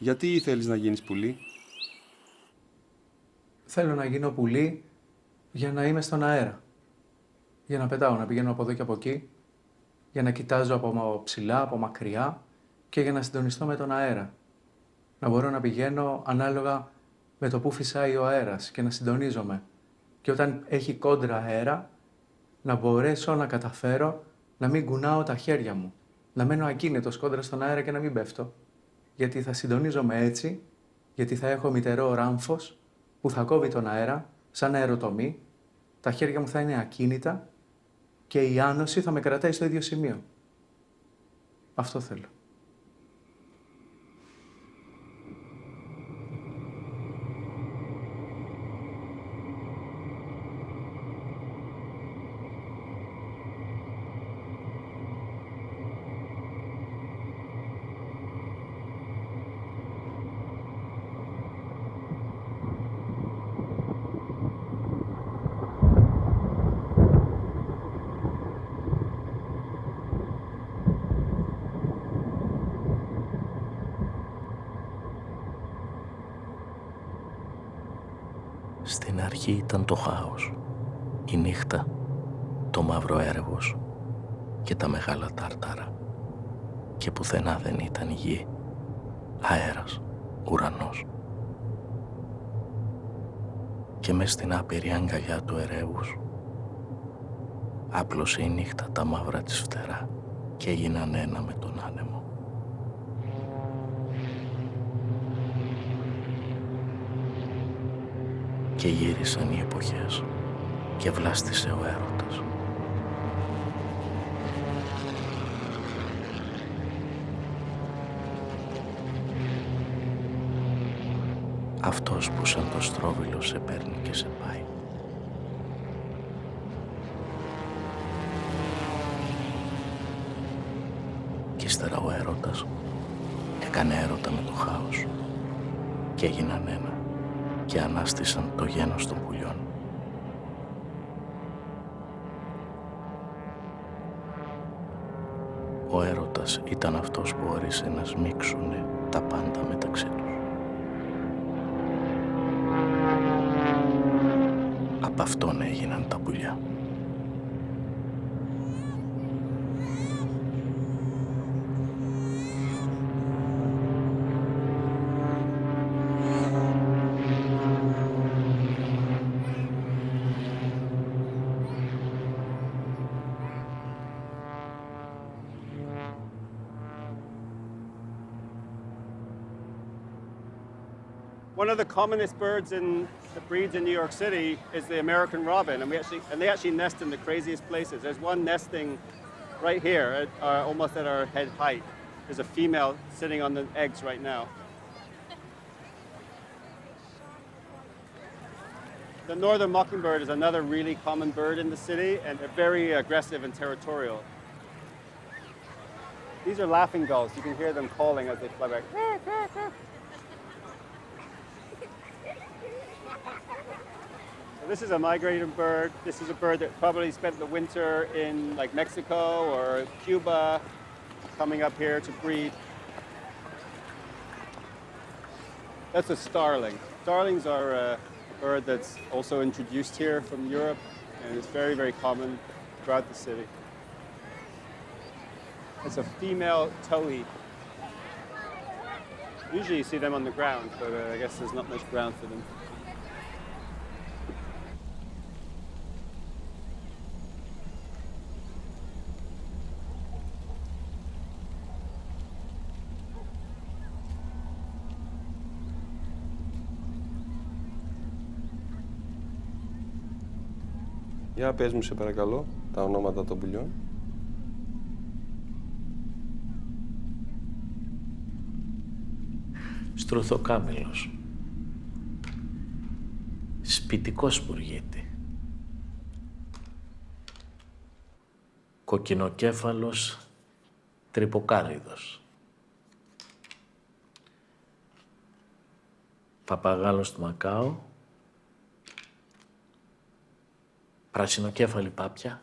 Γιατί θέλεις να γίνεις πουλί? Θέλω να γίνω πουλί για να είμαι στον αέρα. Για να πετάω, να πηγαίνω από εδώ και από εκεί. Για να κοιτάζω από ψηλά, από μακριά και για να συντονιστώ με τον αέρα. Να μπορώ να πηγαίνω ανάλογα με το που φυσάει ο αέρας και να συντονίζομαι. Και όταν έχει κόντρα αέρα, να μπορέσω να καταφέρω να μην κουνάω τα χέρια μου. Να μένω ακίνητος κόντρα στον αέρα και να μην πέφτω. Γιατί θα συντονίζομαι έτσι, γιατί θα έχω μυτερό ράμφος που θα κόβει τον αέρα, σαν αεροτομή, τα χέρια μου θα είναι ακίνητα και η άνοση θα με κρατάει στο ίδιο σημείο. Αυτό θέλω. Στην αρχή ήταν το χάος, η νύχτα, το μαύρο έρευος και τα μεγάλα τάρταρα και πουθενά δεν ήταν γη, αέρας, ουρανός. Και μες στην άπειρη αγκαλιά του ερεύους άπλωσε η νύχτα τα μαύρα της φτερά και έγιναν ένα με τον άνεμο. Και γύρισαν οι εποχές και βλάστησε ο έρωτας. Αυτός που σαν το στρόβιλο σε παίρνει και σε πάει. Κι ύστερα ο έρωτας έκανε έρωτα με το χάος και έγιναν ένα και ανάστησαν το γένος των πουλιών. Ο έρωτας ήταν αυτός που όρισε να σμίξουνε τα πάντα μεταξύ τους. Απ' αυτόν έγιναν τα πουλιά. One of the commonest birds that breeds in New York City is the American robin, and they actually nest in the craziest places. There's one nesting right here, almost at our head height. There's a female sitting on the eggs right now. The northern mockingbird is another really common bird in the city, and they're very aggressive and territorial. These are laughing gulls. You can hear them calling as they fly back. This is a migrating bird. This is a bird that probably spent the winter in like Mexico or Cuba, coming up here to breed. That's a starling. Starlings are a bird that's also introduced here from Europe, and it's very, very common throughout the city. It's a female towhee. Usually you see them on the ground, but I guess there's not much ground for them. Για πες μου σε παρακαλώ τα ονόματα των πουλιών. Στρουθοκάμιλος, σπιτικός σπουργίτη, κοκκινοκέφαλος τρυποκάριδος, παπαγάλος του Μακάο, πρασινοκέφαλη πάπια,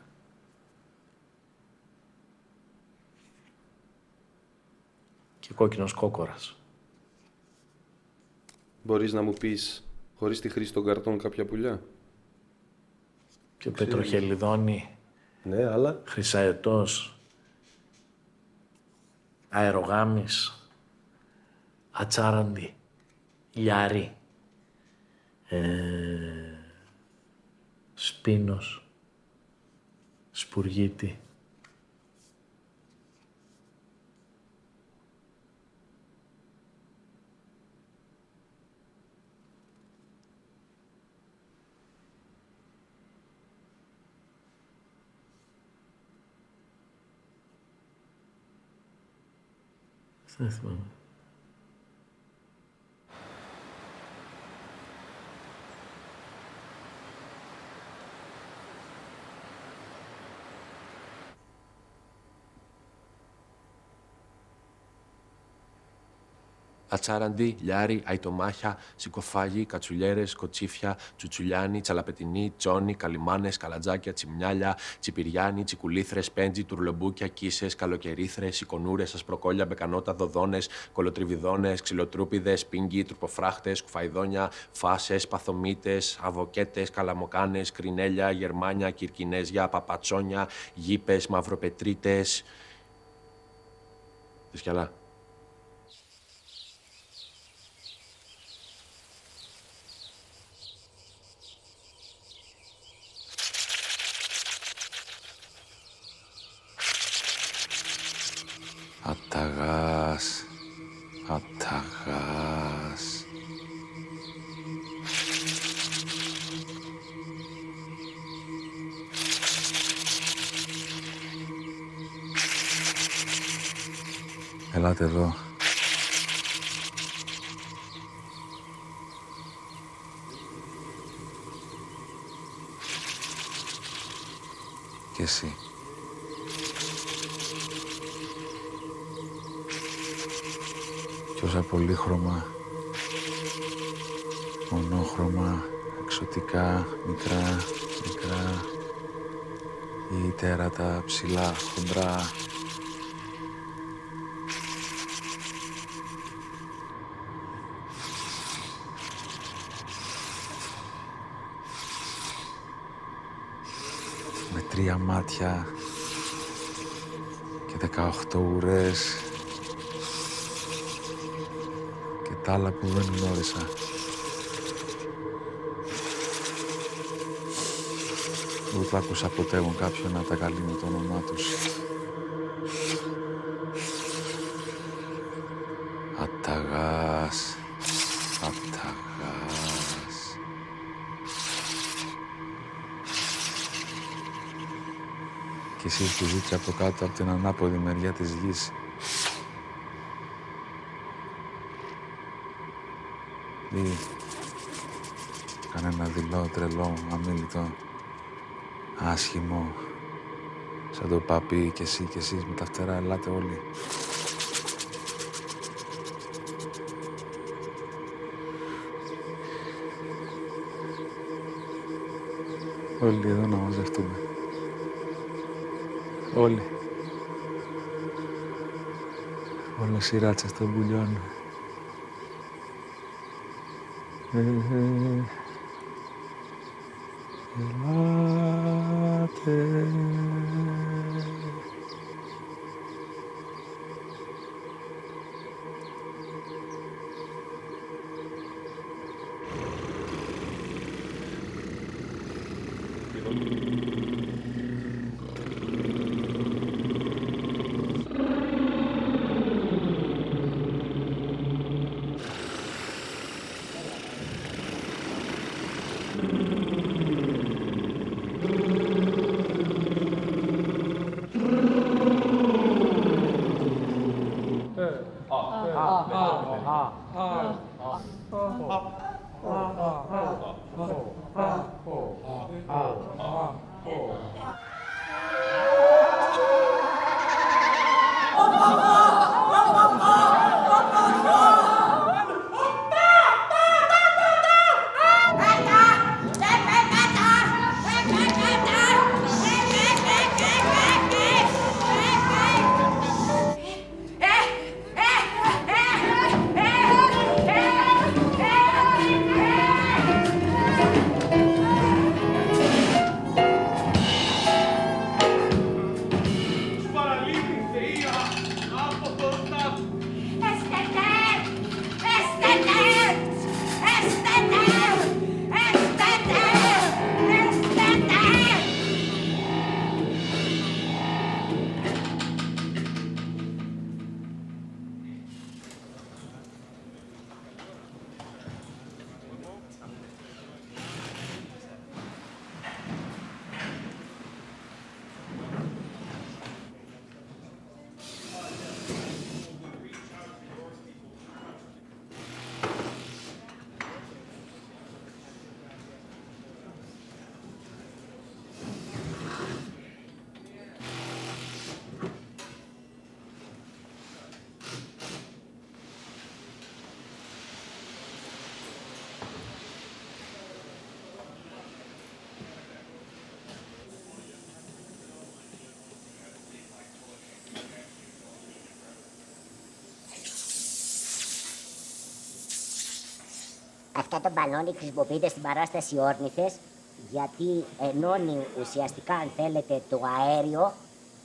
και κόκκινος κόκορας. Μπορείς να μου πεις, χωρίς τη χρήση των καρτών, κάποια πουλιά? Και πετροχελιδόνι. Ναι, αλλά... Χρυσαετός. Αερογάμις. Ατσάραντι. Λιάρι. Σπίνος. Σπουργίτη. Δεν θυμάμαι. Ατσάραντι, λιάρι, αϊτομάχια, σικοφάγι, κατσουλιέρες, κοτσίφια, τσουτσουλιάνι, τσαλαπετινί, τσόνι, καλιμάνες, καλατζάκια, τσιμιάλια, τσιπυριάνι, τσικουλήθρες, πέντζι, τουρλομπούκια, κίσες, καλοκαιρίθρες, εικονούρες, ασπροκόλια, μπεκανότα, δοδόνες, κολοτριβιδόνες, ξυλοτρούπιδες, πίνγκι, τρουποφράχτες, κουφαϊδόνια, φάσες, παθομίτες, αβοκέτες, καλαμοκάνες, κρινέλια, γερμάνια, κυρκινέζια, παπατσόνια, γήπες, μαυροπετρίτες. Θες κι άλλα? Αταγάς, αταγάς. Ελάτε εδώ. Και εσύ. Κι όσα πολύχρωμα, μονόχρωμα, εξωτικά, μικρά, μικρά, ή τέρατα, ψηλά, χοντρά. Με 3 μάτια και 18 ουρές και τα άλλα που δεν γνώρισα. Ούτε άκουσα ποτέ εγώ κάποιον να τα καλεί με το όνομά τους. Αταγάς, αταγάς. Και εσύ που ζείτε από κάτω, από την ανάποδη μεριά της γης. Ή κανένα δειλό, τρελό, αμήλυτο, άσχημο, σαν το παπί και εσύ και εσείς με τα φτερά, ελάτε όλοι. Όλοι εδώ να μαζευτούμε. Όλοι. Όλες οι ράτσες των πουλιών. Ελάτε. Αυτό το μπαλόνι χρησιμοποιείται στην παράσταση Όρνηθες γιατί ενώνει ουσιαστικά, αν θέλετε, το αέριο,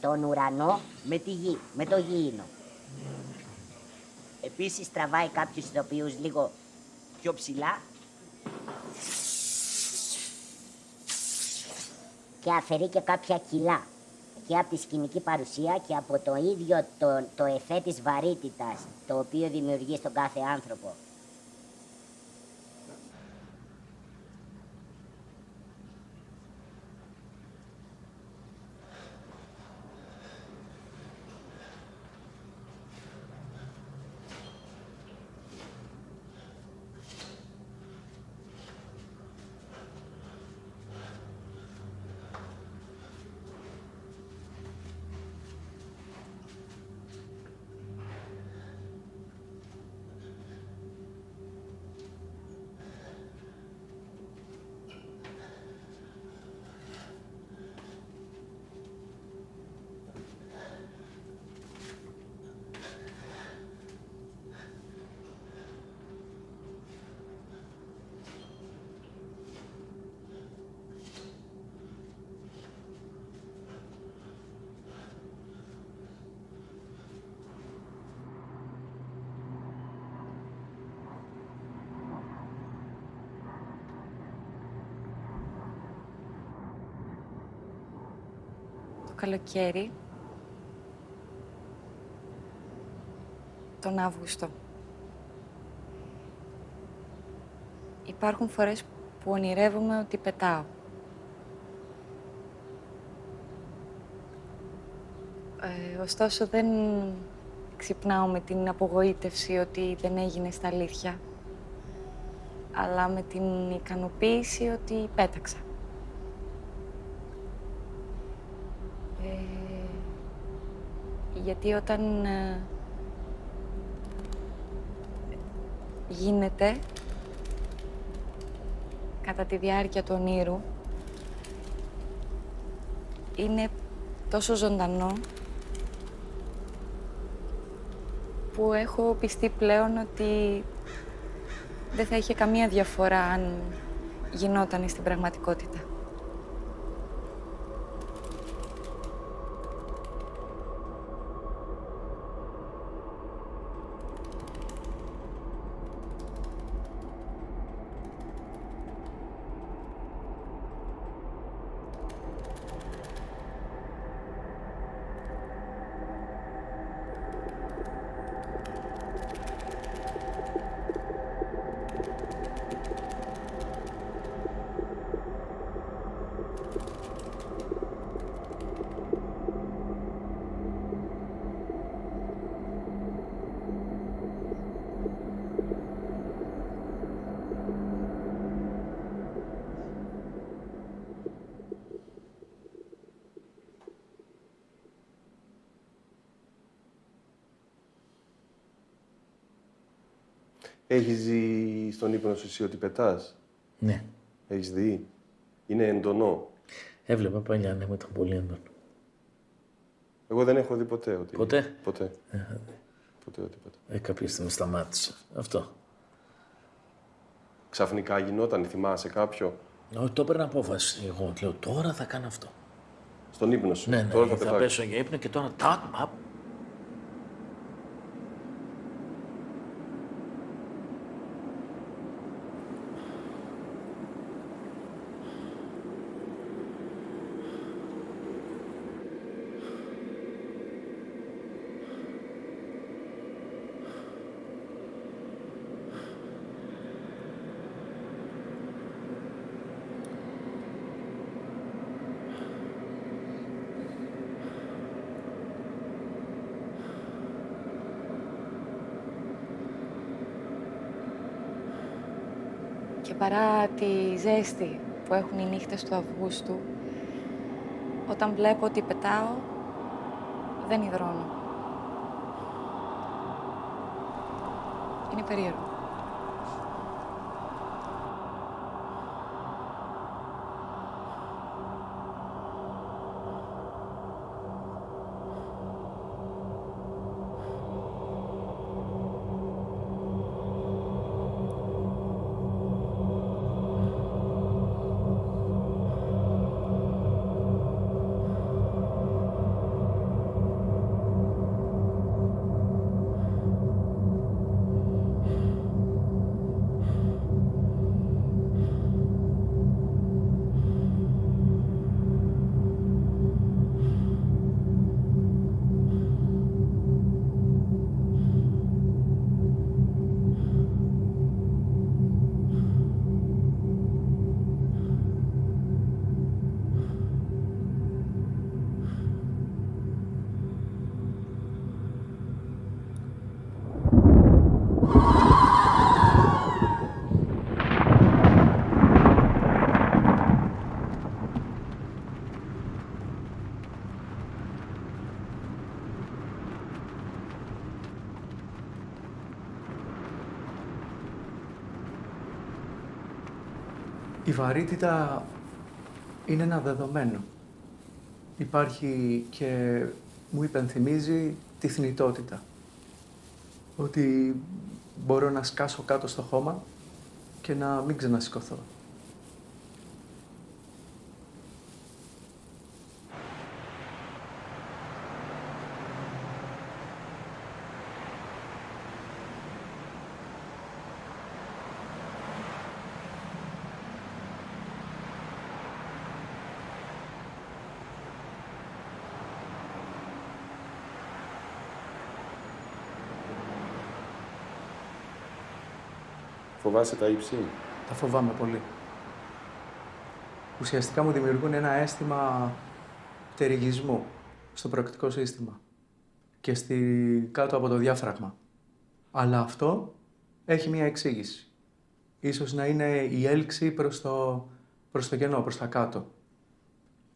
τον ουρανό με τη γη, με το γήινο. Επίσης τραβάει κάποιους ηθοποιούς λίγο πιο ψηλά και αφαιρεί και κάποια κιλά και από τη σκηνική παρουσία και από το ίδιο το εφέ της βαρύτητας το οποίο δημιουργεί στον κάθε άνθρωπο. Το καλοκαίρι, τον Αύγουστο. Υπάρχουν φορές που ονειρεύομαι ότι πετάω. Ωστόσο δεν ξυπνάω με την απογοήτευση ότι δεν έγινε στα αλήθεια, αλλά με την ικανοποίηση ότι πέταξα. Γιατί όταν γίνεται κατά τη διάρκεια του ονείρου, είναι τόσο ζωντανό που έχω πιστεί πλέον ότι δεν θα είχε καμία διαφορά αν γινόταν στην πραγματικότητα. Έχεις δει στον ύπνο σου εσύ ότι πετάς? Ναι. Έχεις δει? Είναι εντονό. Έβλεπα παλιά, ναι, ήταν πολύ έντονο. Εγώ δεν έχω δει ποτέ ότι... Ποτέ? Ποτέ. Ποτέ ότι πετά. Κάποια στιγμή σταμάτησε. Αυτό. Ξαφνικά γινόταν, θυμάσαι κάποιο? Όχι, το έπαιρνα απόφαση. Εγώ λέω τώρα θα κάνω αυτό. Στον ύπνο σου. Ναι, ναι, Τώρα θα θα πετάξω. πέσω για ύπνο και τώρα τάκ, απ. Και παρά τη ζέστη που έχουν οι νύχτες του Αυγούστου, όταν βλέπω ότι πετάω, δεν υδρώνω. Είναι περίεργο. Η βαρύτητα είναι ένα δεδομένο. Υπάρχει και μου υπενθυμίζει τη θνητότητα. Ότι μπορώ να σκάσω κάτω στο χώμα και να μην ξανασηκωθώ. Φοβάσαι τα ύψη? Τα φοβάμαι πολύ. Ουσιαστικά μου δημιουργούν ένα αίσθημα πτερυγισμού στο προεκτικό σύστημα και κάτω από το διάφραγμα. Αλλά αυτό έχει μία εξήγηση. Ίσως να είναι η έλξη προς το κενό, προς τα κάτω.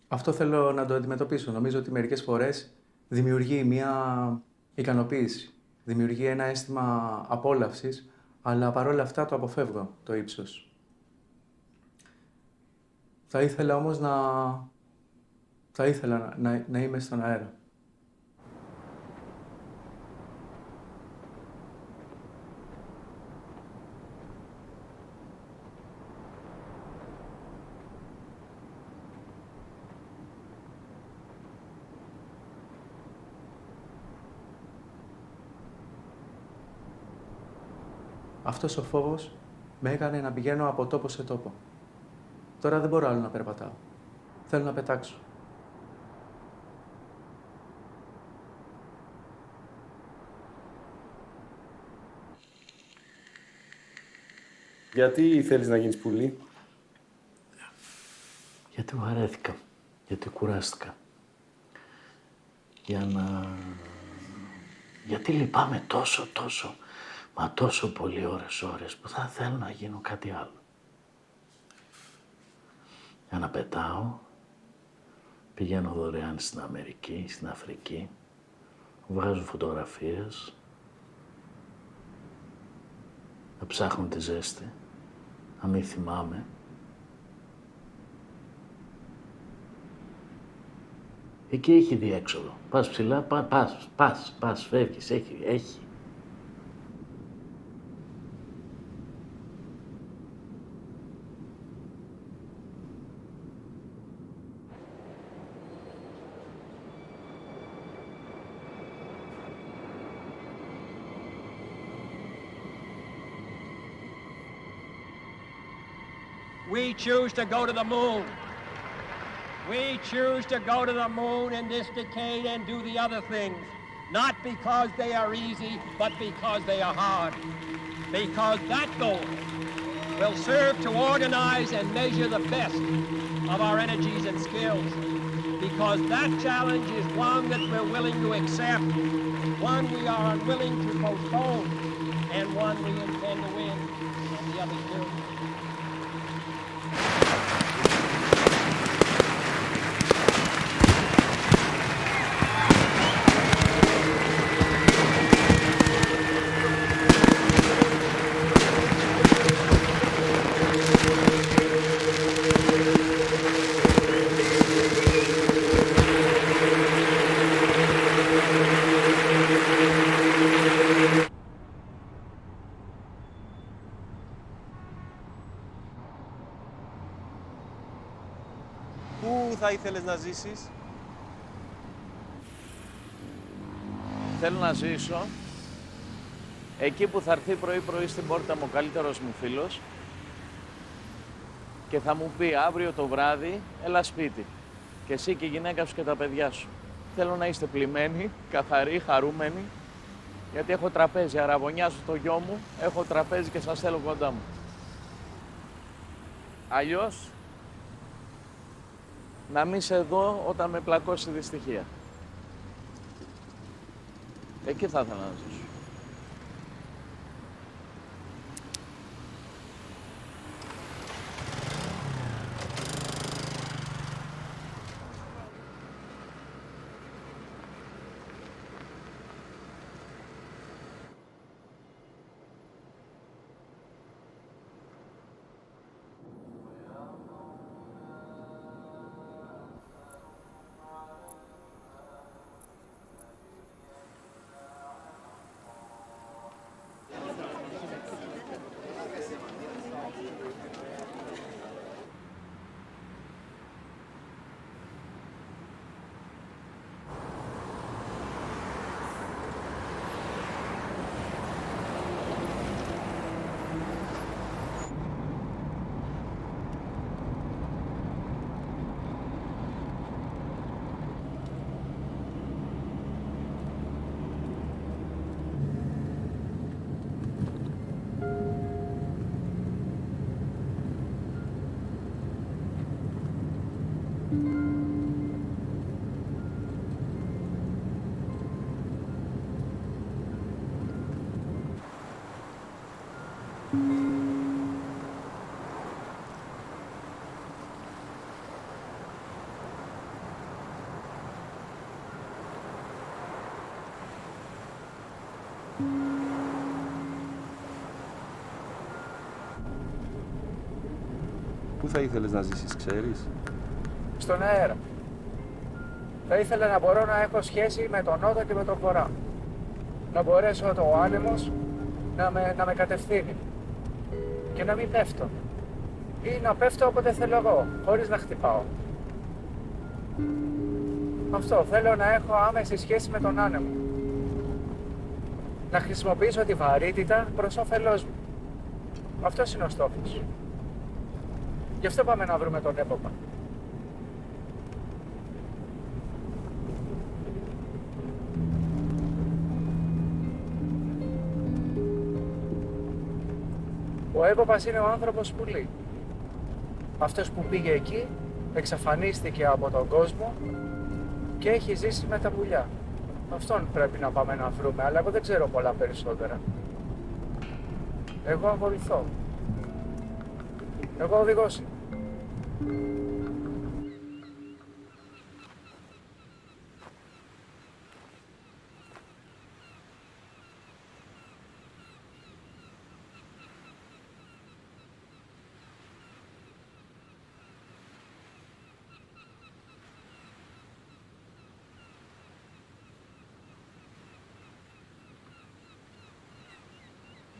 Αυτό θέλω να το αντιμετωπίσω. Νομίζω ότι μερικές φορές δημιουργεί μία ικανοποίηση. Δημιουργεί ένα αίσθημα απόλαυσης, αλλά παρόλα αυτά το αποφεύγω, το ύψος. Θα ήθελα όμως να είμαι στον αέρα. Αυτός ο φόβος με έκανε να πηγαίνω από τόπο σε τόπο. Τώρα δεν μπορώ άλλο να περπατάω. Θέλω να πετάξω. Γιατί θέλεις να γίνεις πουλί? Γιατί βαρέθηκα, γιατί κουράστηκα. Γιατί λυπάμαι τόσο, μα τόσο πολύ ώρες που θα θέλω να γίνω κάτι άλλο. Για να πετάω, πηγαίνω δωρεάν στην Αμερική, στην Αφρική, βγάζω φωτογραφίες, να ψάχνω τη ζέστη, να μην θυμάμαι. Εκεί έχει διέξοδο. Πας ψηλά, πας, φεύγεις, έχει. We choose to go to the moon. We choose to go to the moon in this decade and do the other things, not because they are easy, but because they are hard. Because that goal will serve to organize and measure the best of our energies and skills. Because that challenge is one that we're willing to accept, one we are unwilling to postpone, and one we intend to win, and the others do. Πού θα ήθελες να ζήσεις? Θέλω να ζήσω εκεί που θα έρθει πρωί-πρωί στην πόρτα μου ο καλύτερος μου φίλος και θα μου πει αύριο το βράδυ, έλα σπίτι. Και εσύ και η γυναίκα σου και τα παιδιά σου. Θέλω να είστε πλημμένοι, καθαροί, χαρούμενοι, γιατί έχω τραπέζι, αραβωνιάζω το γιο μου, έχω τραπέζι και σας θέλω κοντά μου. Αλλιώς, να μην σε δω όταν με πλακώσει η δυστυχία. Εκεί θα ήθελα να ζήσω. Πού θα ήθελες να ζήσεις, ξέρεις? Στον αέρα. Θα ήθελα να μπορώ να έχω σχέση με τον νότο και με τον βορρά. Να μπορέσω ο άνεμος να με κατευθύνει. Και να μην πέφτω. Ή να πέφτω όποτε θέλω εγώ, χωρίς να χτυπάω. Αυτό, θέλω να έχω άμεση σχέση με τον άνεμο. Να χρησιμοποιήσω τη βαρύτητα προς όφελός μου. Αυτός είναι ο στόχος. Γι' αυτό πάμε να βρούμε τον έποπα. Ο έποπας είναι ο άνθρωπος πουλί. Αυτός που πήγε εκεί, εξαφανίστηκε από τον κόσμο και έχει ζήσει με τα πουλιά. Αυτόν πρέπει να πάμε να βρούμε, αλλά εγώ δεν ξέρω πολλά περισσότερα. Εγώ βοηθώ. Εγώ οδηγός είμαι.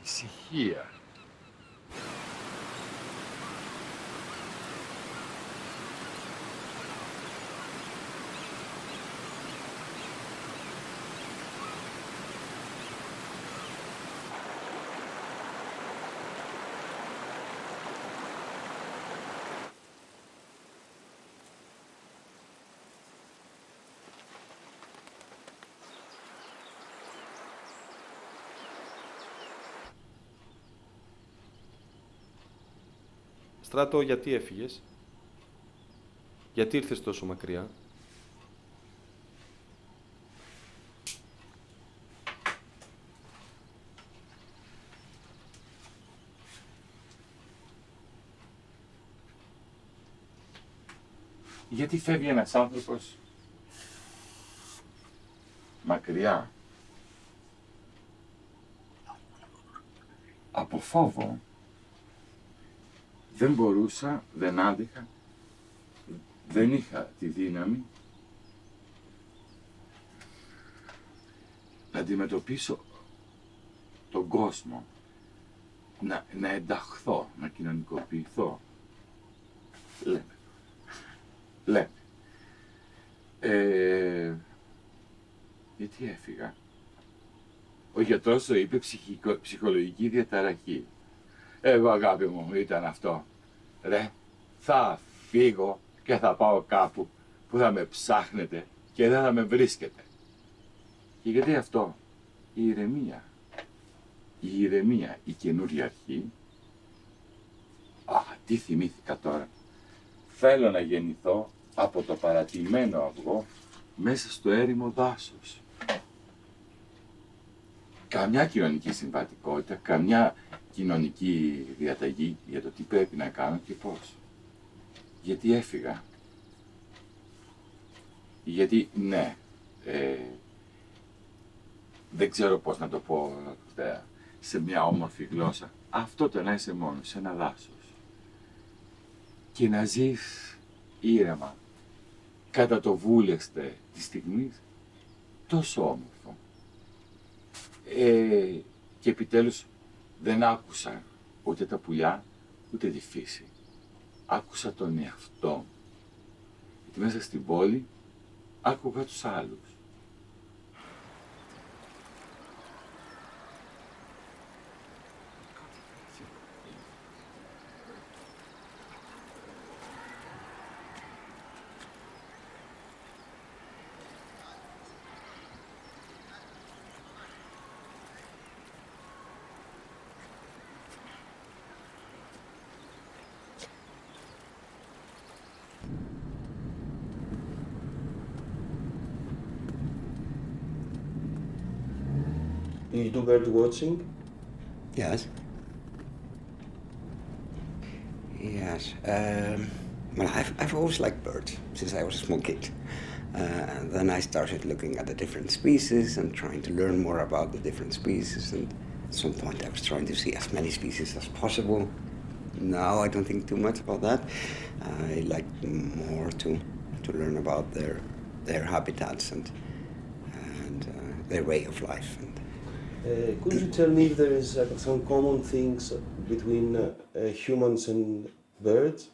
Ησυχία. Στράτο, γιατί έφυγες? Γιατί ήρθες τόσο μακριά? Γιατί φεύγει ένας άνθρωπος μακριά από φόβο. Δεν μπορούσα, δεν άντεχα, δεν είχα τη δύναμη να αντιμετωπίσω τον κόσμο, να ενταχθώ, να κοινωνικοποιηθώ. Λέμε. Γιατί έφυγα. Ο γιατρός το είπε ψυχολογική διαταραχή. Εγώ, αγάπη μου, ήταν αυτό. Ρε, θα φύγω και θα πάω κάπου που θα με ψάχνετε και δεν θα με βρίσκετε. Και γιατί αυτό? Η ηρεμία. Η ηρεμία, η καινούρια αρχή. Τι θυμήθηκα τώρα. Θέλω να γεννηθώ από το παρατημένο αυγό μέσα στο έρημο δάσος. Καμιά κοινωνική συμβατικότητα, καμιά κοινωνική διαταγή για το τι πρέπει να κάνω και πώς. Γιατί έφυγα. Γιατί, ναι, δεν ξέρω πώς να το πω σε μια όμορφη γλώσσα. Αυτό το να είσαι μόνος, σε ένα δάσος. Και να ζεις ήρεμα, κατά το βούλεστε της στιγμής, τόσο όμορφο. Και επιτέλους δεν άκουσα ούτε τα πουλιά, ούτε τη φύση. Άκουσα τον εαυτό μου. Γιατί μέσα στην πόλη άκουγα τους άλλους. Do you do bird watching? Yes. Yes. Well, I've always liked birds since I was a small kid. Then I started looking at the different species and trying to learn more about the different species. And at some point I was trying to see as many species as possible. No, I don't think too much about that. I like more to learn about their habitats and their way of life. Could you tell me if there is some common things between humans and birds?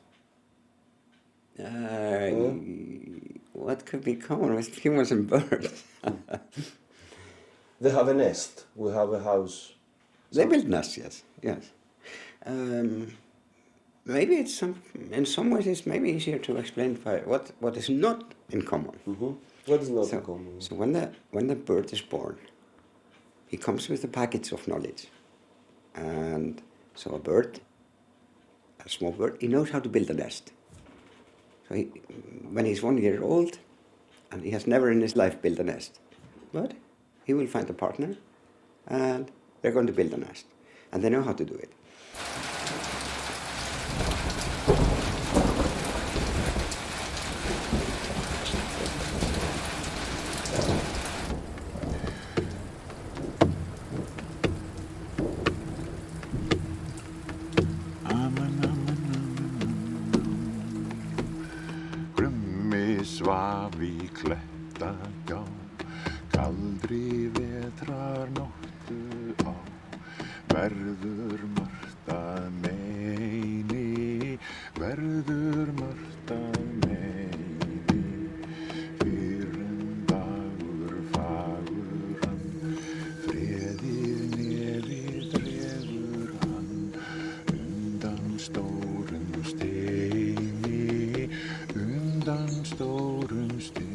What could be common with humans and birds? They have a nest. We have a house. They build nests, yes. Maybe in some ways it's maybe easier to explain by what is not in common. Mm-hmm. What is not in common? So when the bird is born, he comes with a package of knowledge, and so a small bird, he knows how to build a nest. So when he's 1 year old, and he has never in his life built a nest, but he will find a partner, and they're going to build a nest, and they know how to do it. Svaf í klettagjá, kaldri vetrar nóttu á, verður margt að meini, verður margt að meini, fyrrum dagur fagur hann, freðið nefið dregur hann, undan stórum steini, undan stórum steini.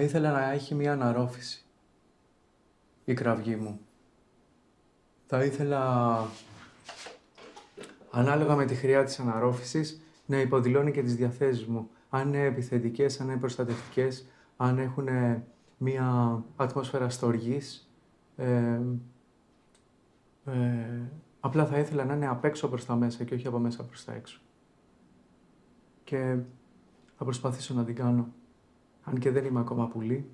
Θα ήθελα να έχει μία αναρρόφηση η κραυγή μου. Θα ήθελα, ανάλογα με τη χρειά της αναρρόφησης, να υποδηλώνει και τις διαθέσεις μου. Αν είναι επιθετικές, αν είναι προστατευτικές, αν έχουν μία ατμόσφαιρα στοργής. Απλά θα ήθελα να είναι απ' έξω προς τα μέσα και όχι από μέσα προς τα έξω. Και θα προσπαθήσω να την κάνω. Αν και δεν είμαι ακόμα πουλί.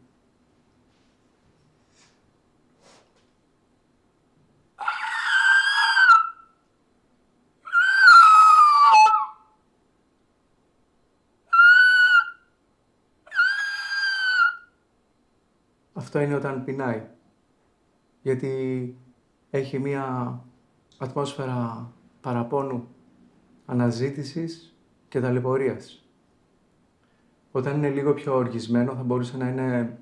Αυτό είναι όταν πεινάει. Γιατί έχει μία ατμόσφαιρα παραπόνου, αναζήτησης και ταλαιπωρίας. Όταν είναι λίγο πιο οργισμένο θα μπορούσε να είναι...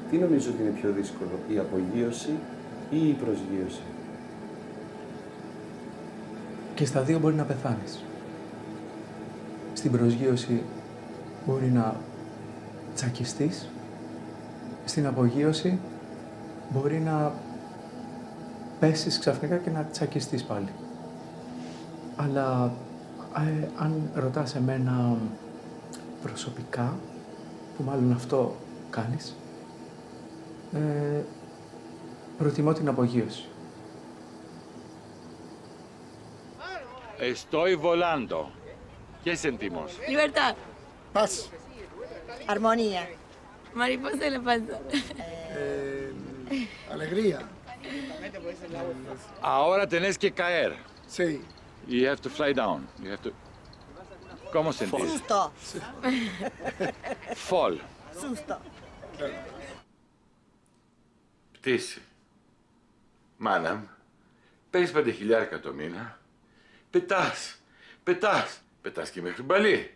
Τι νομίζω ότι είναι πιο δύσκολο, η απογείωση ή η προσγείωση? Και στα δύο μπορεί να πεθάνεις. Στην προσγείωση μπορεί να τσακιστείς. Στην απογείωση μπορεί να πέσεις ξαφνικά και να τσακιστείς πάλι. Αλλά αν ρωτάς εμένα προσωπικά, που μάλλον αυτό κάνεις, προτιμώ την απογείωση. Estoy volando. ¿Qué sentimos? Libertad. Paz. Armonía. Mariposa en la panza. Alegría. Ahora tenés que caer. Sí. You have to fly down. You have to... ¿Cómo sentís? Susto. Fall. Susto. Πτήση. Μάνα μου, παίρνεις 5.000 το μήνα. Πετάς και μέχρι μπαλί.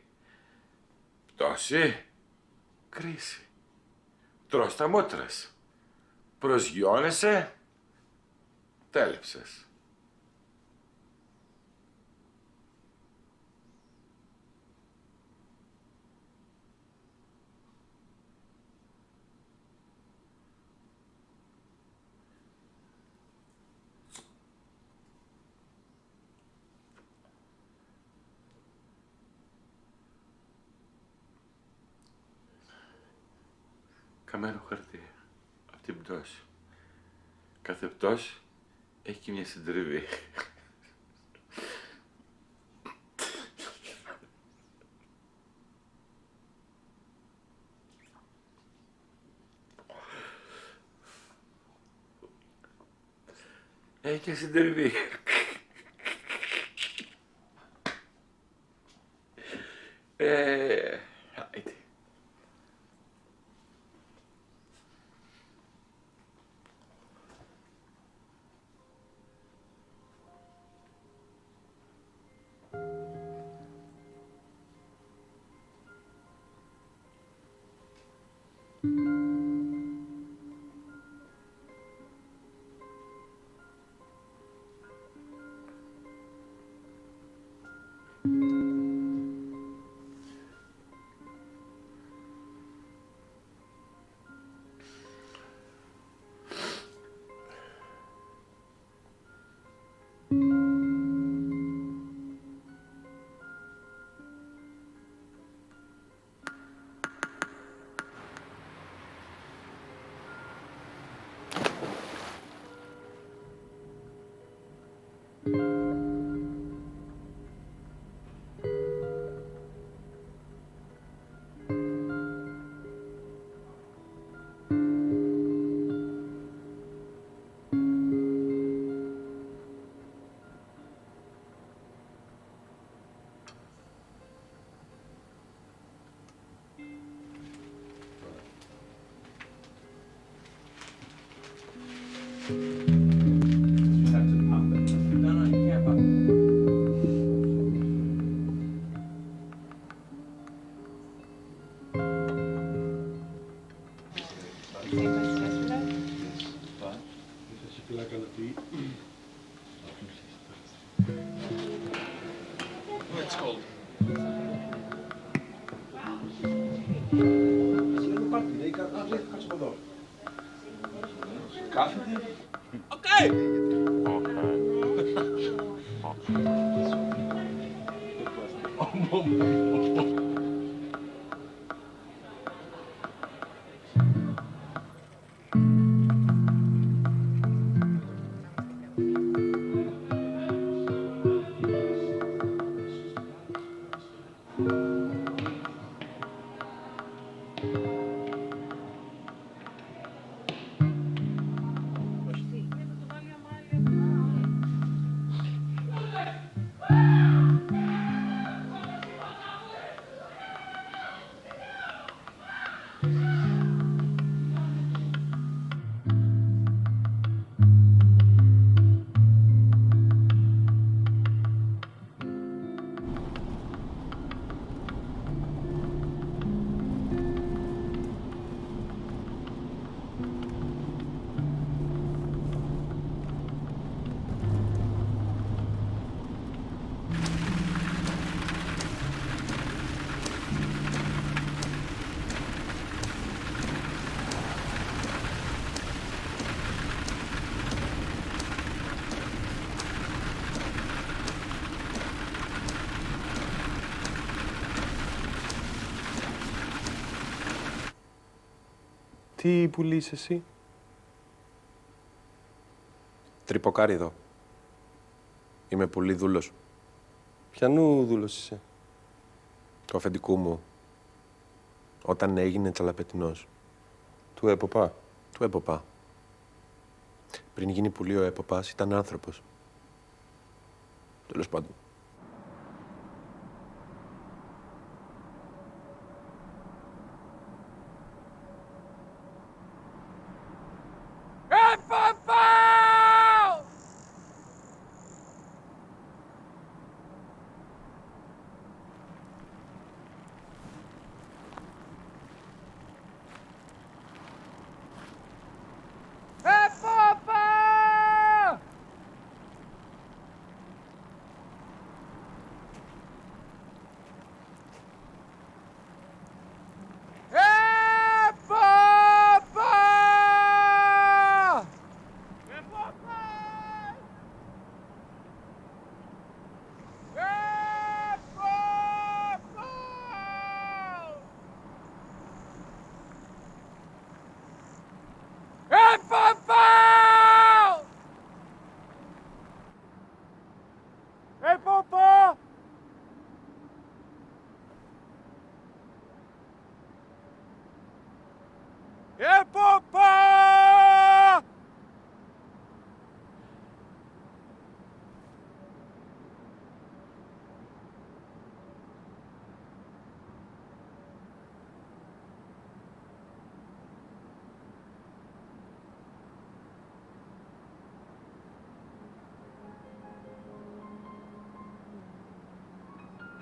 Πτώση, κρίση. Τρως τα μούτρας. Προσγειώνεσαι, τέλεψες. Καμένο χαρτί, αυτή την πτώση. Κάθε πτώση έχει και μια συντριβή. Έχει και συντριβή. Άιτε. It's cold. Κάθεται. Okay. Τι πουλί είσαι εσύ? Τρυποκάριδο. Είμαι πουλί δούλος. Ποιανού δούλος είσαι? Του αφεντικού μου. Όταν έγινε τσαλαπετινός. Του έποπα. Του έποπα. Πριν γίνει πουλί ο έποπας ήταν άνθρωπος. Τέλος πάντων.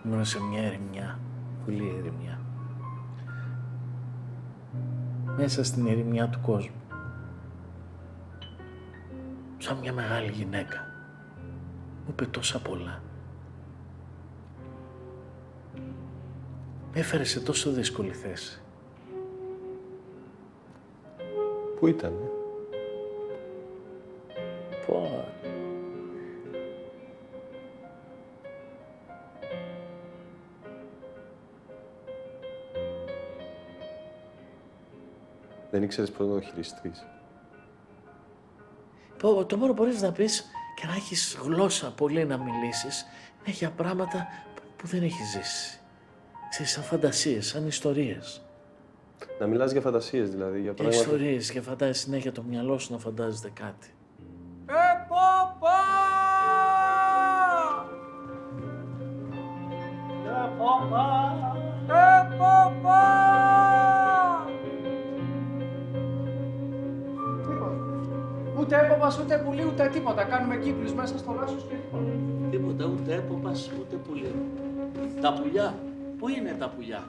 Ήμουν σε μια ερημιά, πολύ ερημιά. Μέσα στην ερημιά του κόσμου. Σαν μια μεγάλη γυναίκα. Μου είπε τόσα πολλά. Με έφερε σε τόσο δύσκολη θέση. Πού ήταν? Πω. Δεν ήξερες πώς να το χειριστείς. Το μόνο που μπορείς να πεις και να έχεις γλώσσα πολύ να μιλήσεις είναι για πράγματα που δεν έχεις ζήσει. Ξέρεις, σαν φαντασίες, σαν ιστορίες. Να μιλάς για φαντασίες δηλαδή, για Για πράγματα... ιστορίες, και φαντάζεσαι συνέχεια το μυαλό σου να φαντάζεται κάτι. Ποπά! Ούτε έποπας, ούτε πουλί, ούτε τίποτα. Κάνουμε κύκλους μέσα στο δάσος και τίποτα. Τίποτα, ούτε έποπας, ούτε πουλί. Τα πουλιά, πού είναι τα πουλιά?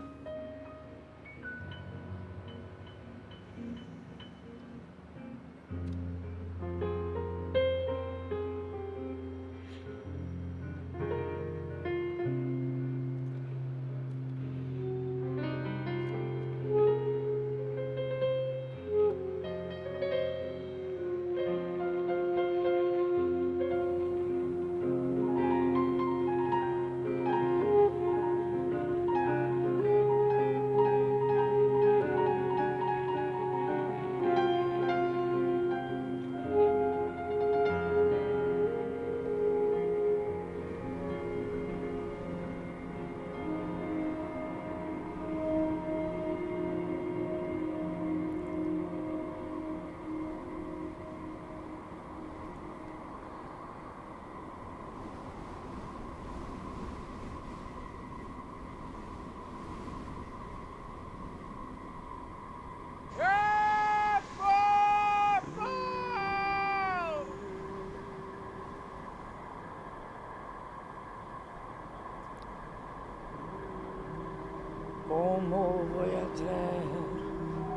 Como voy a creer,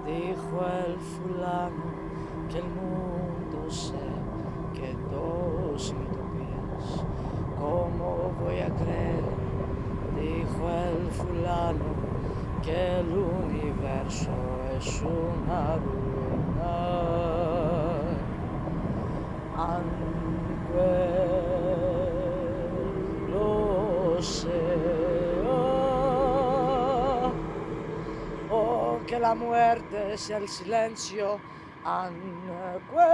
dijo el fulano, que el mundo sé que dos utopías. ¿Cómo voy a creer, dijo el fulano, que el universo es una ruina? Aunque lo sé. Que la muerte sea el silencio, anguelo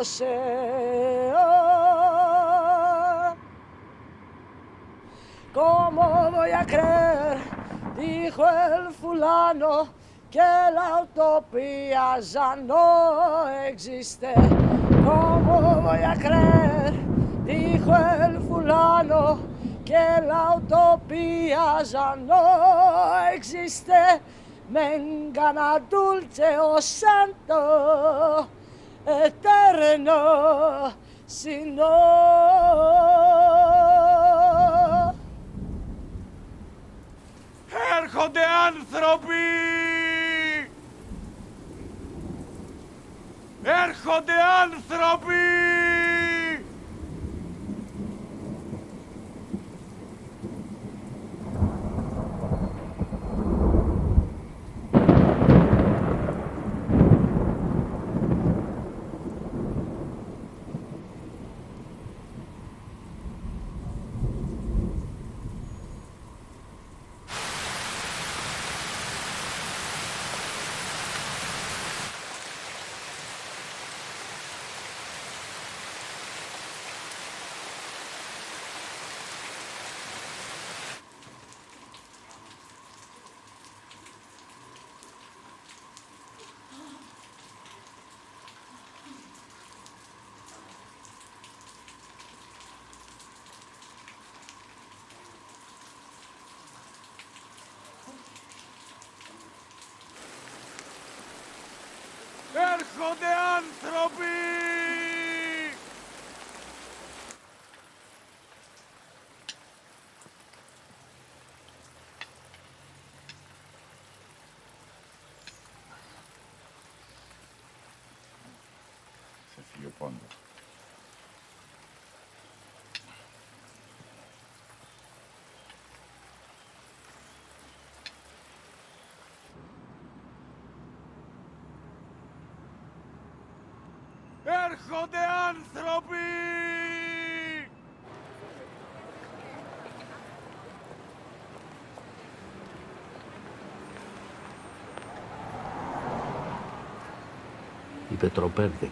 sea. ¿Cómo voy a creer, dijo el fulano, que la utopía ya no existe? ¿Cómo voy a creer, dijo el fulano, que la utopía ya no existe? Mengana dulce o santo, eterno, si no. Έρχονται άνθρωποι! Έρχονται άνθρωποι! Έρχονται άνθρωποι! Σε φύγει ο πόντος. Έρχονται άνθρωποι! Η Πετροπέρδικα.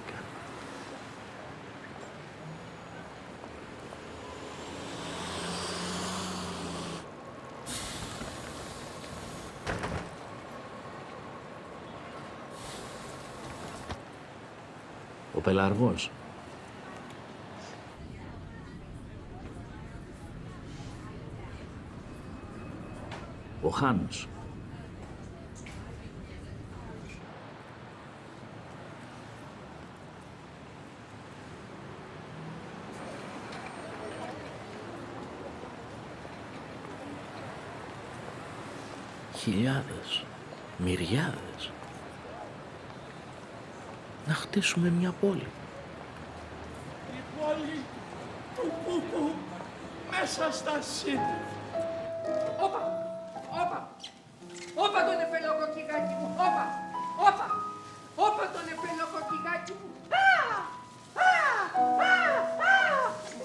Ο Πελαργός. Ο Χάνος. Χιλιάδες, μυριάδες. Να χτίσουμε μια πόλη. Η πόλη του Πούπου μέσα στα σύννεφα. Όπα, όπα, όπα τον εφελοκοκκιγάκι μου, όπα, όπα, όπα τον εφελοκοκκιγάκι μου.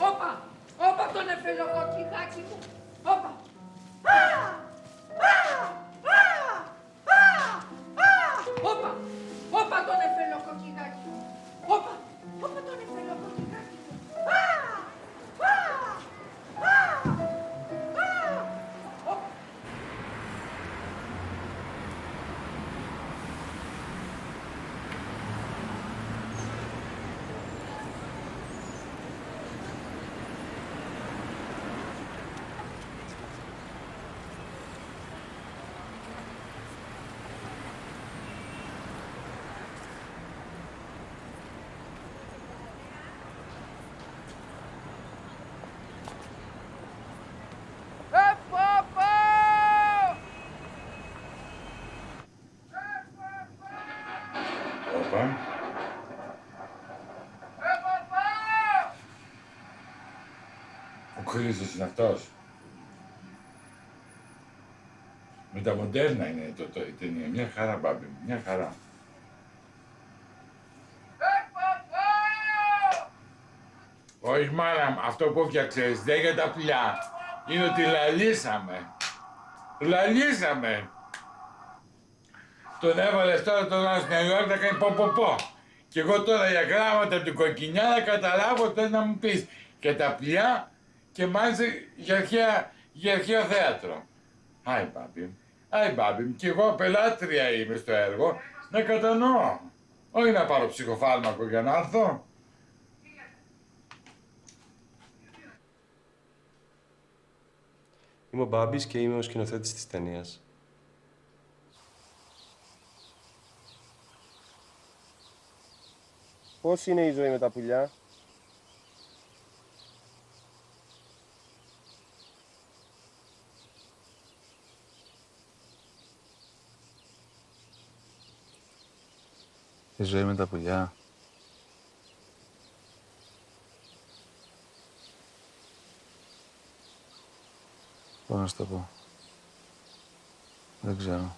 Όπα, όπα τον εφελοκοκκιγάκι μου, όπα. Όπα, όπα τον εφελοκοκκιγάκι μου, όπα, όπα τον εφελοκοκκιγάκι μου. Όπα. Ο Χρήστος είναι αυτός. Με τα μοντέρνα είναι η ταινία. Μια χαρά, μπάμπη μου. Μια χαρά. Όχι μάνα μου, αυτό που έφτιαξες δεν για τα πουλιά. Είναι ότι λαλήσαμε. Λαλήσαμε. Τον έβαλες τώρα τον άλλο στη Νέα Υόρκη να κάνει πω. Και εγώ τώρα για γράμματα από την κοκκινιά να καταλάβω τώρα να μου πεις και τα πουλιά και μάλιστα για αρχαίο θέατρο. Άι μπάμπι μου, κι εγώ πελάτρια είμαι στο έργο, να κατανοώ. Όχι να πάρω ψυχοφάρμακο για να έρθω. Είμαι ο Μπάμπης και είμαι ο σκηνοθέτης της ταινίας. Πώς είναι η ζωή με τα πουλιά? Η ζωή με τα πουλιά. Πώς να σου το πω. Δεν ξέρω.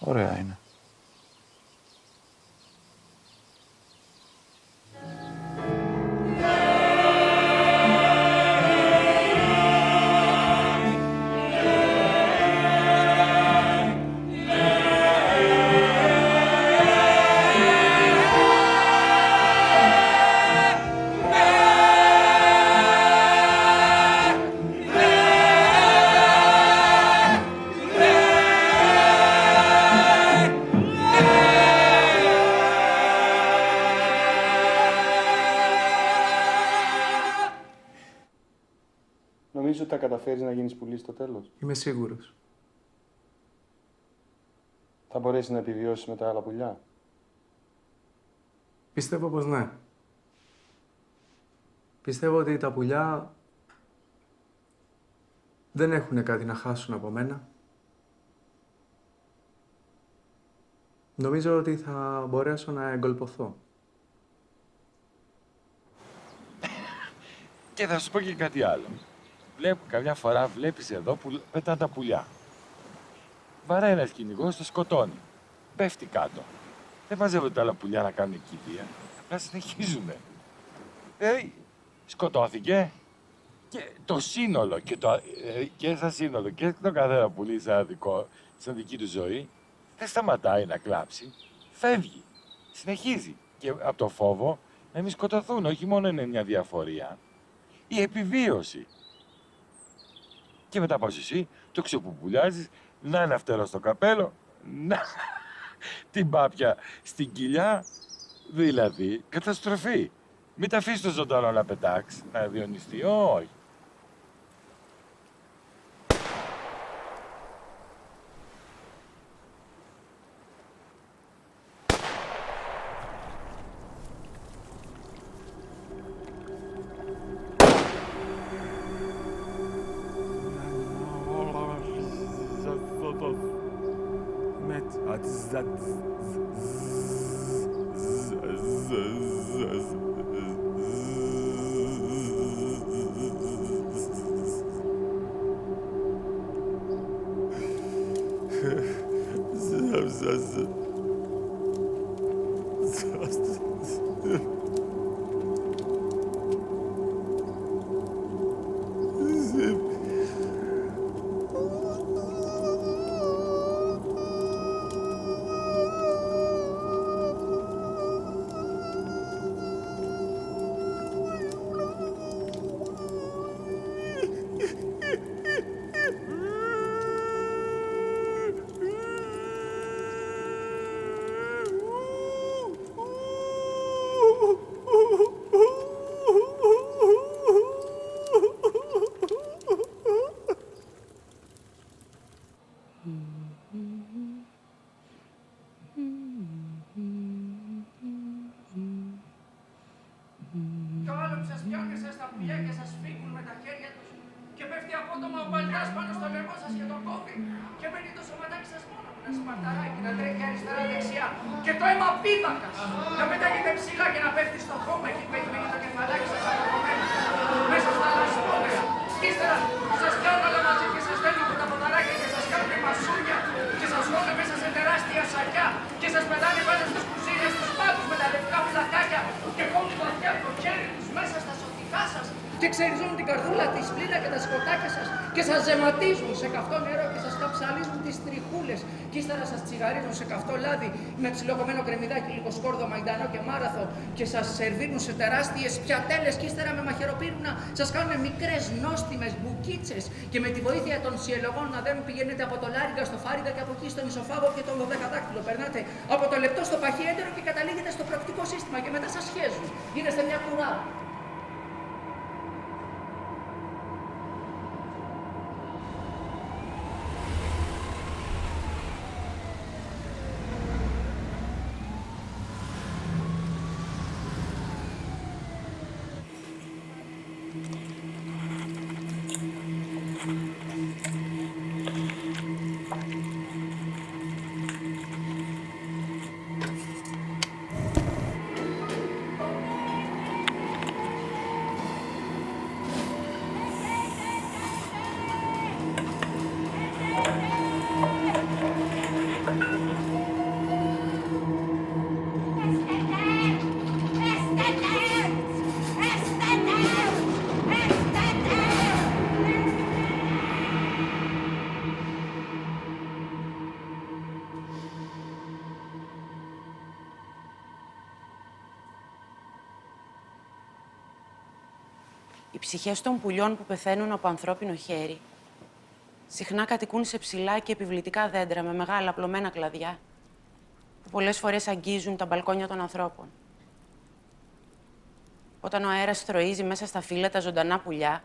Ωραία είναι. Νομίζω ότι θα καταφέρεις να γίνεις πουλί στο τέλος. Είμαι σίγουρος. Θα μπορέσεις να επιβιώσεις με τα άλλα πουλιά. Πιστεύω πως ναι. Πιστεύω ότι τα πουλιά δεν έχουν κάτι να χάσουν από μένα. Νομίζω ότι θα μπορέσω να εγκολποθώ. Και θα σου πω και κάτι άλλο. Καμιά φορά βλέπεις εδώ που πετάνε τα πουλιά. Βαράει ένας κυνηγός, το σκοτώνει. Πέφτει κάτω. Δεν μαζεύονται τα άλλα πουλιά να κάνουν κηδεία. Απλά συνεχίζουνε. Σκοτώθηκε και το σύνολο και σαν σύνολο και το καθένα πουλί σαν δική του ζωή δεν σταματάει να κλάψει. Φεύγει. Συνεχίζει. Και από το φόβο να μην σκοτωθούν. Όχι μόνο είναι μια διαφορία. Η επιβίωση. Και μετά πας εσύ, το ξεπουπουλιάζεις, να είναι φτερό στο καπέλο, να την πάπια στην κοιλιά, δηλαδή καταστροφή. Μην τα αφήσεις το ζωντανό να πετάξει, να διονυστεί, όχι. Κι ο άλλος σας πιάνεσαι στα πουλιά και σας φύγουν με τα χέρια τους και πέφτει απότομα ο παλιάς πάνω στο λαιμό σας και τον κόβει και μένει το σωματάκι σας μόνο με ένα σπαρταράκι να τρέχει αριστερά-δεξιά και το αίμα πίδακας να πετάγεται ψηλά και να πέφτει στο χώμα εκεί πετύχει το κεφαλάκι σας αποκομμένο μέσα στα λασπόδερα. Κι ύστερα σας πιάνουν όλα μαζί και σας στέλνουν από τα ποδαράκια και σας κάνουν μασούρια και σας βόλουν μέσα σε τεράστια σακιά και σας πετάνε πάνω στους κουζίνες, στους πάτους με τα λευκά φυλακάκια και κόβουν βαθιά το χέρι τους μέσα στα σωτικά σας και και ξεριζώνουν την καρδούλα, τη σπλήνα και τα σκοτάκια σας και σας ζεματίζουν σε καυτό νερό και σας καψαλίζουν τις τριχούλες και ύστερα σας τσιγαρίζουν σε καυτό λάδι με ψιλοκομμένο κρεμμυδάκι, λίγο σκόρδο, μαϊντανό και μάραθο και σας σερβίρουν σε τεράστιες πιατέλες και ύστερα με μαχαιροπύρουνα σας κάνουν μικρές νόστιμες μπουκίτσες και με τη βοήθεια των σιελογών να δεν πηγαίνετε από το λάριγκα στο φάριγγα και από εκεί στον ισοφάγο και το 12δάκτυλο. Περνάτε από το λεπτό στο παχιέντερο και καταλήγετε στο προκτικό σύστημα και μετά σας σχέζουν. Γίνεστε μια κουρά. Οι ψυχές των πουλιών που πεθαίνουν από ανθρώπινο χέρι συχνά κατοικούν σε ψηλά και επιβλητικά δέντρα με μεγάλα απλωμένα κλαδιά που πολλές φορές αγγίζουν τα μπαλκόνια των ανθρώπων. Όταν ο αέρας θροίζει μέσα στα φύλλα τα ζωντανά πουλιά,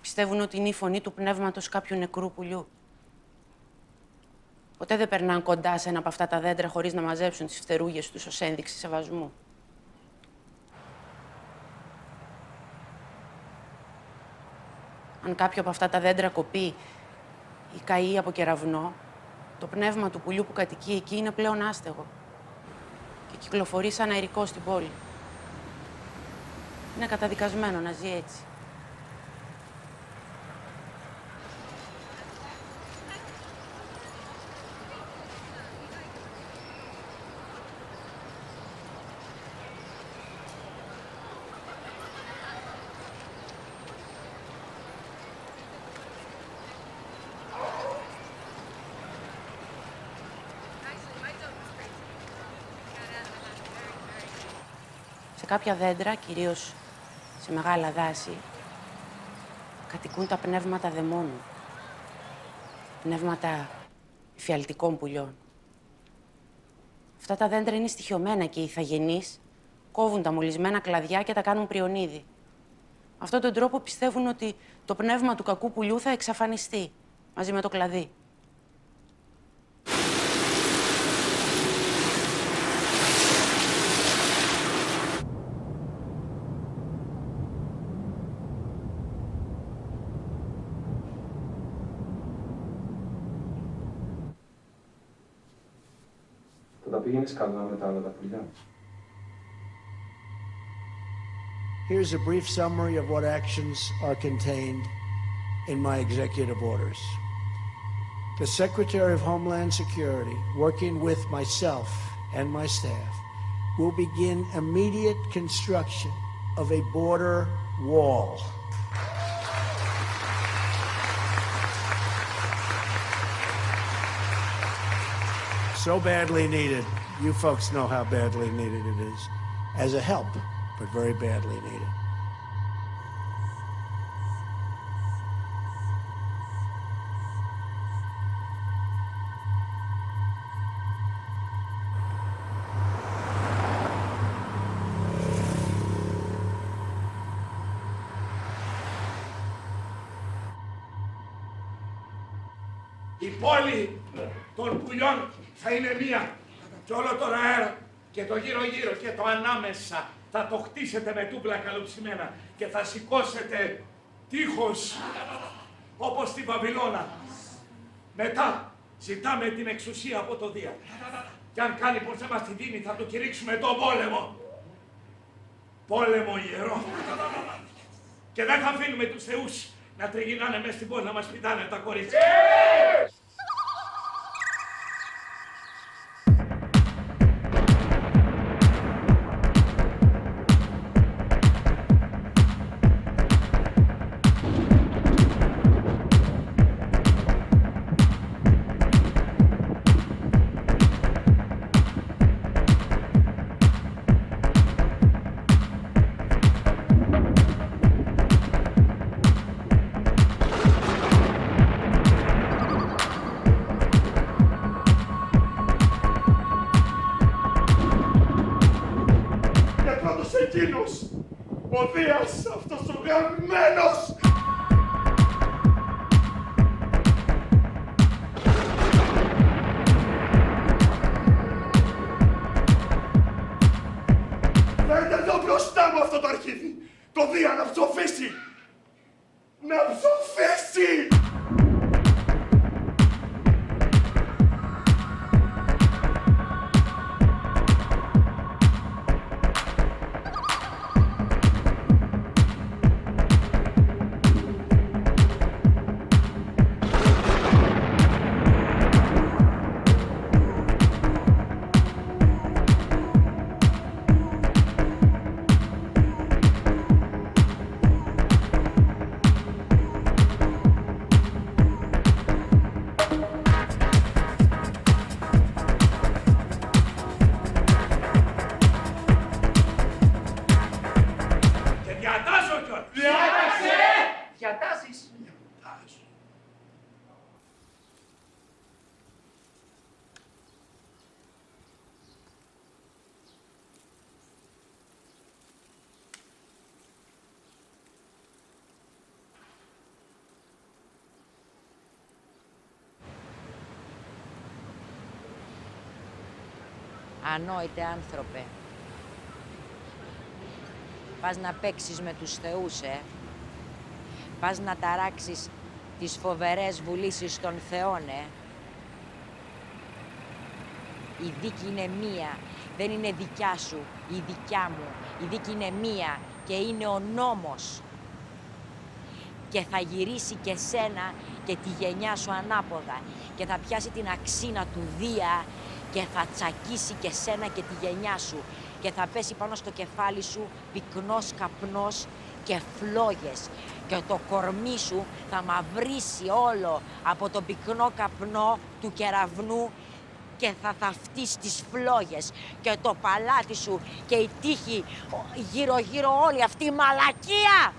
πιστεύουν ότι είναι η φωνή του πνεύματος κάποιου νεκρού πουλιού. Ποτέ δεν περνάνε κοντά σε ένα από αυτά τα δέντρα χωρίς να μαζέψουν τις φτερούγες τους ως ένδειξη σεβασμού. Αν κάποιο από αυτά τα δέντρα κοπεί ή καεί από κεραυνό, το πνεύμα του πουλιού που κατοικεί εκεί είναι πλέον άστεγο και κυκλοφορεί σαν αερικό στην πόλη. Είναι καταδικασμένο να ζει έτσι. Σε κάποια δέντρα, κυρίως σε μεγάλα δάση, κατοικούν τα πνεύματα δαιμόνων. Πνεύματα εφιαλτικών πουλιών. Αυτά τα δέντρα είναι στοιχειωμένα και οι ηθαγενείς κόβουν τα μολυσμένα κλαδιά και τα κάνουν πριονίδι. Με αυτόν τον τρόπο πιστεύουν ότι το πνεύμα του κακού πουλιού θα εξαφανιστεί μαζί με το κλαδί. Θα τα πήγαινες καλά με τα άλλα τα πουλιά. Here's a brief summary of what actions are contained in my executive orders. The Secretary of Homeland Security, working with myself and my staff, will begin immediate construction of a border wall. So badly needed. You folks know how badly needed it is. As a help, but very badly needed. Η πόλη των πουλιών θα είναι μία και όλο τον αέρα και το γύρω-γύρω και το ανάμεσα θα το χτίσετε με τούμπλα καλοψημένα και θα σηκώσετε τείχος όπως στη Βαβυλώνα. Μετά ζητάμε την εξουσία από το Δία. Και αν κάνει πως δεν μας τη δίνει θα του κηρύξουμε τον πόλεμο. Πόλεμο ιερό. Και δεν θα αφήνουμε τους θεούς να τριγυρνάνε μέσα στην πόλη να μας πηδάνε τα κορίτσια. εκείνος, ο Δίας, αυτός ο γαμμένος! Να είναι εδώ μπροστά μου αυτό το αρχίδι, το Δία να ψοφήσει! Να ψοφήσει! Ανόητε άνθρωπε. Πας να παίξεις με τους θεούς, Πας να ταράξεις τις φοβερές βουλήσεις των θεών, Η δίκη είναι μία, δεν είναι δικιά σου, η δικιά μου. Η δίκη είναι μία και είναι ο νόμος. Και θα γυρίσει και σένα και τη γενιά σου ανάποδα και θα πιάσει την αξίνα του Δία και θα τσακίσει και σένα και τη γενιά σου και θα πέσει πάνω στο κεφάλι σου πυκνός καπνός και φλόγες και το κορμί σου θα μαυρίσει όλο από τον πυκνό καπνό του κεραυνού και θα θαυτείς τις φλόγες και το παλάτι σου και η τύχη γύρω-γύρω όλη αυτή η μαλακία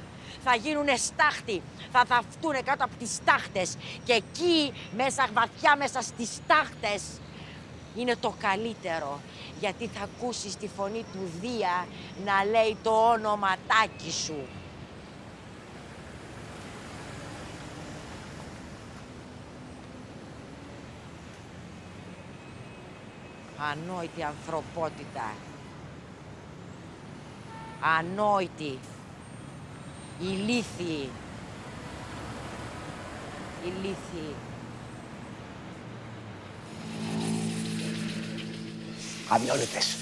θα γίνουνε στάχτη, θα θαυτούνε κάτω από τις στάχτες και εκεί μέσα βαθιά μέσα στις στάχτες είναι το καλύτερο, γιατί θα ακούσεις τη φωνή του Δία να λέει το όνοματάκι σου. Ανόητη ανθρωπότητα. Ανόητη. Ηλίθιοι. Ηλίθιοι. Αμοιώνητες.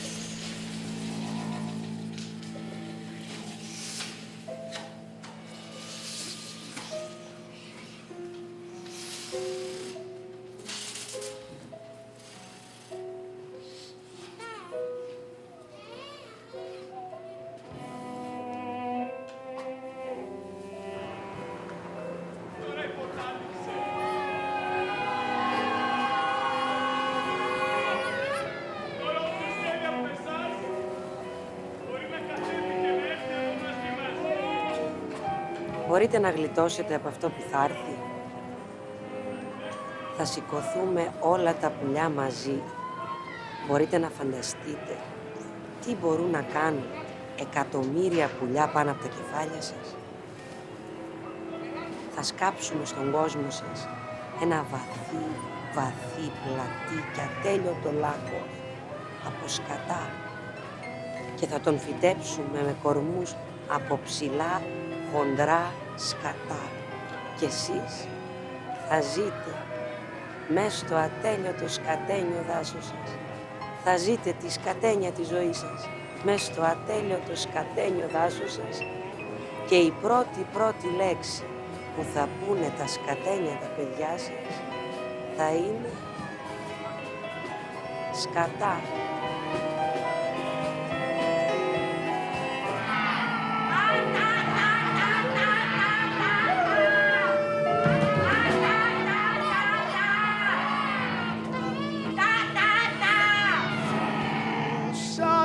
Μπορείτε να γλιτώσετε από αυτό που θα έρθει. Θα σηκωθούμε όλα τα πουλιά μαζί. Μπορείτε να φανταστείτε τι μπορούν να κάνουν εκατομμύρια πουλιά πάνω από τα κεφάλια σας. Θα σκάψουμε στον κόσμο σας ένα βαθύ, βαθύ, πλατή και ατέλειωτο λάκκο από σκατά και θα τον φυτέψουμε με κορμούς από ψηλά, χοντρά σκατά. Και εσείς θα ζείτε μέσα στο ατέλειωτο σκατένιο δάσος σας. Θα ζείτε τη σκατένια της ζωής σας μέσα στο ατέλειωτο σκατένιο δάσος σας και η πρώτη λέξη που θα πούνε τα σκατένια τα παιδιά σας θα είναι σκατά.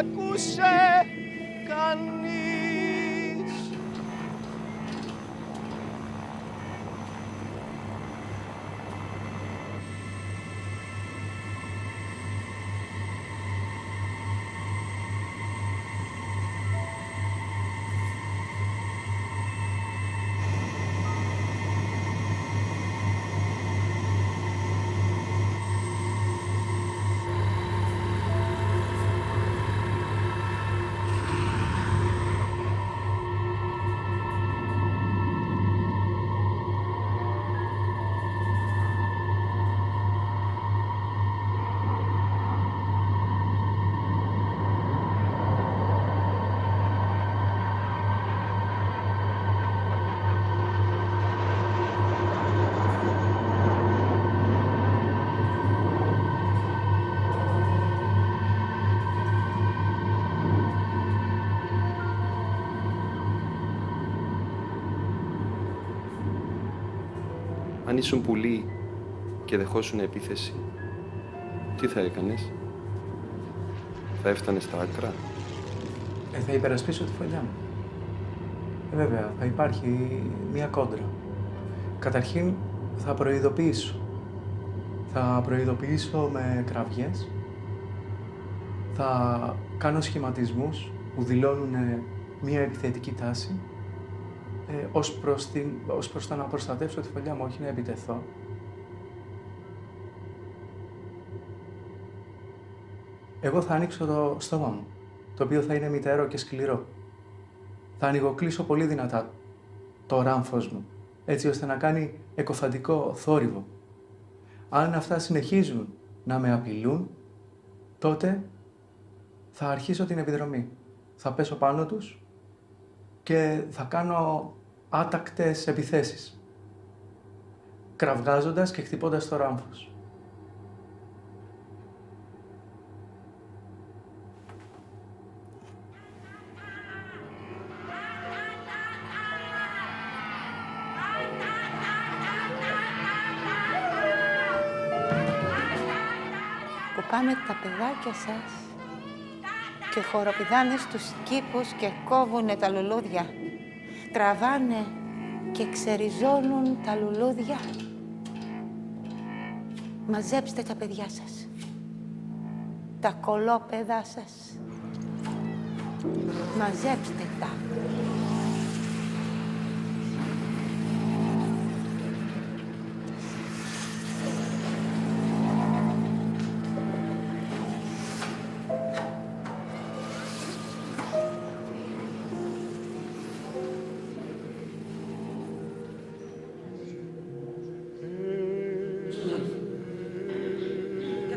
Άκουσε κανείς. Αν ήσουν πουλί και δεχόσουν επίθεση, τι θα έκανες? Θα έφτανες στα άκρα? Θα υπερασπίσω τη φωλιά μου. Βέβαια, θα υπάρχει μία κόντρα. Καταρχήν, θα προειδοποιήσω. Θα προειδοποιήσω με κραυγές. Θα κάνω σχηματισμούς που δηλώνουν μία επιθετική τάση ως προς το να προστατεύσω τη φωλιά μου, όχι να επιτεθώ. Εγώ θα ανοίξω το στόμα μου, το οποίο θα είναι μυτερό και σκληρό. Θα ανοιγοκλείσω πολύ δυνατά το ράμφος μου, έτσι ώστε να κάνει εκοφαντικό θόρυβο. Αν αυτά συνεχίζουν να με απειλούν, τότε θα αρχίσω την επιδρομή. Θα πέσω πάνω τους και θα κάνω άτακτες επιθέσεις, κραυγάζοντας και χτυπώντας το ράμφος. Που πάμε τα παιδάκια σας και χοροπηδάνε στους κήπους και κόβουνε τα λουλούδια. Τραβάνε και ξεριζώνουν τα λουλούδια. Μαζέψτε τα παιδιά σας, τα κολόπαιδά σας. Μαζέψτε τα.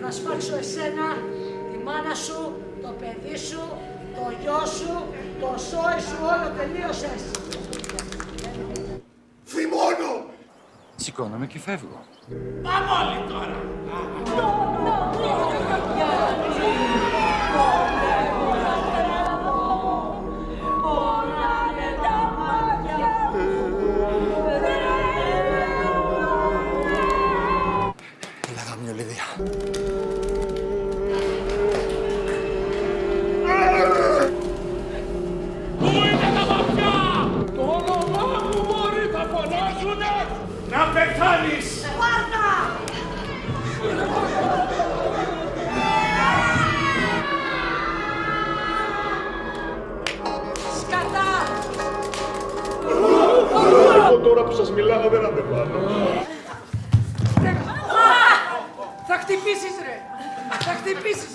Να σφάξω εσένα, τη μάνα σου, το παιδί σου, το γιο σου, το σόι σου, όλο τελείωσες. Θυμώνω! Σηκώνομαι και φεύγω. Πάμε όλοι τώρα! Έλα γαμιολίδια. Πού είναι τα μαφιά! Το όνομά μου μπορεί θα φωνάζουνε! Να πεθάνεις! Σπάρτα! Σκατά! Εγώ τώρα που σας μιλάω δεν αντεπάνω. Θα χτυπήσεις ρε! Θα χτυπήσεις!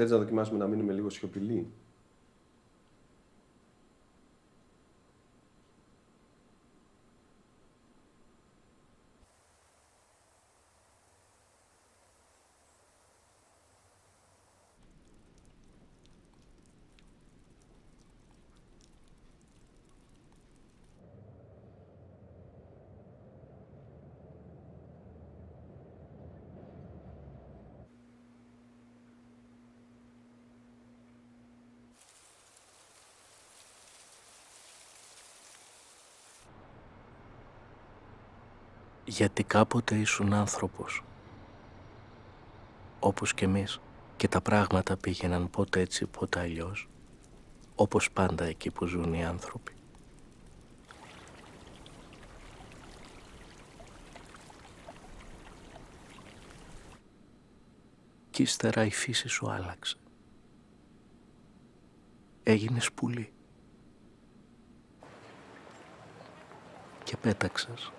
Θέλεις να δοκιμάσουμε να μείνουμε λίγο σιωπηλοί? Γιατί κάποτε ήσουν άνθρωπος, όπως κι εμείς, και τα πράγματα πήγαιναν πότε έτσι πότε αλλιώς, όπως πάντα εκεί που ζουν οι άνθρωποι. Κι ύστερα η φύση σου άλλαξε. Έγινες πουλί. Και πέταξες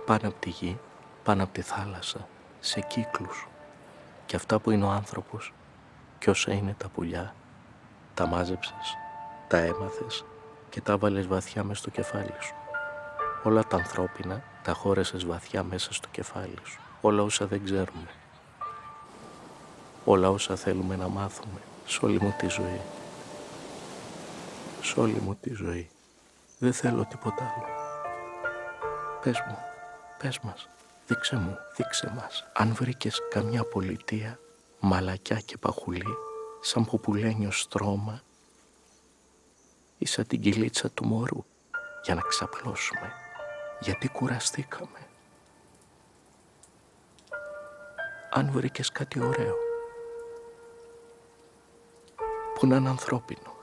πάνω από τη γη, πάνω από τη θάλασσα, σε κύκλους. Και αυτά που είναι ο άνθρωπος κι όσα είναι τα πουλιά, τα μάζεψες, τα έμαθες και τα βάλες βαθιά μες στο κεφάλι σου. Όλα τα ανθρώπινα τα χώρεσες βαθιά μέσα στο κεφάλι σου. Όλα όσα δεν ξέρουμε. Όλα όσα θέλουμε να μάθουμε σ' όλη μου τη ζωή. Σ' όλη μου τη ζωή. Δεν θέλω τίποτα άλλο. Πες μου, πες μας, δείξε μου, δείξε μας. Αν βρήκες καμιά πολιτεία, μαλακιά και παχουλή, σαν ποπουλένιο στρώμα ή σαν την κυλίτσα του μωρού, για να ξαπλώσουμε, γιατί κουραστήκαμε. Αν βρήκες κάτι ωραίο, που να είναι ανθρώπινο,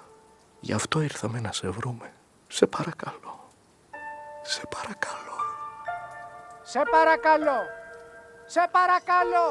γι' αυτό ήρθαμε να σε βρούμε. Σε παρακαλώ, σε παρακαλώ. Σε παρακαλώ! Σε παρακαλώ!